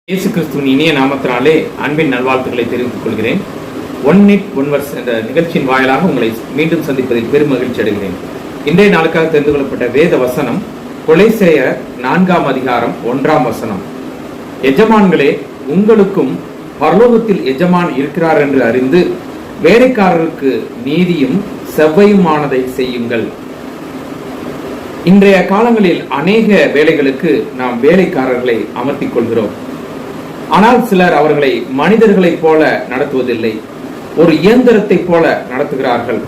இயேசு கிறிஸ்துவின் இனிய நாமத்தினாலே அன்பின் நல்வாழ்த்துக்களை தெரிவித்துக் கொள்கிறேன். ஒன் நிட் ஒன் வர்ஸ் என்ற நிகழ்ச்சியின் வாயிலாக உங்களை மீண்டும் சந்திப்பதில் பெரும் மகிழ்ச்சி அடைகிறேன். இன்றைய நாளுக்காக தெரிந்து கொள்ளப்பட்ட வேத வசனம் கொலைசேயர் 4:1 எஜமான்களே, உங்களுக்கும் பரலோகத்தில் எஜமான் இருக்கிறார் என்று அறிந்து வேலைக்காரருக்கு நீதியும் செவ்வையுமானதை செய்யுங்கள். இன்றைய காலங்களில் அநேக வேலைகளுக்கு நாம் வேலைக்காரர்களை அமர்த்திக் கொள்கிறோம். ஆனால் சிலர் அவர்களை மனிதர்களைப் போல நடத்துவதில்லை, ஒரு இயந்திரத்தைப் போல நடத்துகிறார்கள்.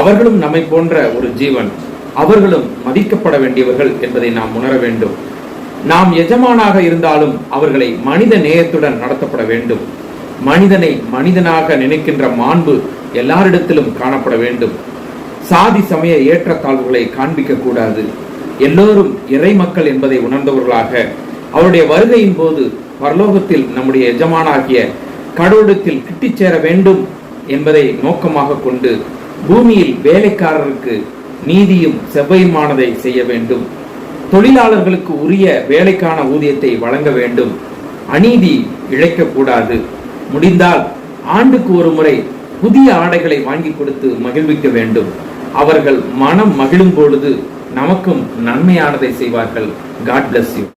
அவர்களும் நம்மை போன்ற ஒரு ஜீவன், அவர்களும் மதிக்கப்பட வேண்டியவர்கள் என்பதை நாம் உணர வேண்டும். நாம் எஜமானாக இருந்தாலும் அவர்களை மனித நேயத்துடன் நடத்தப்பட வேண்டும். மனிதனை மனிதனாக நினைக்கின்ற மாண்பு எல்லாரிடத்திலும் காணப்பட வேண்டும். சாதி சமய ஏற்றத்தாழ்வுகளை காண்பிக்க கூடாது. எல்லோரும் இறை மக்கள் என்பதை உணர்ந்தவர்களாக அவருடைய வருகையின் போது பரலோகத்தில் நம்முடைய எஜமானாகிய கடவுளத்தில் கிட்டிச் சேர வேண்டும் என்பதை நோக்கமாக கொண்டு பூமியில் வேலைக்காரருக்கு நீதியும் செவ்வையுமானதை செய்ய வேண்டும். தொழிலாளர்களுக்கு உரிய வேலைக்கான ஊதியத்தை வழங்க வேண்டும். அநீதி இழைக்கக்கூடாது. முடிந்தால் ஆண்டுக்கு ஒரு முறை புதிய ஆடைகளை வாங்கி கொடுத்து மகிழ்விக்க வேண்டும். அவர்கள் மனம் மகிழும் பொழுது நமக்கும் நன்மையானதை செய்வார்கள். God bless you.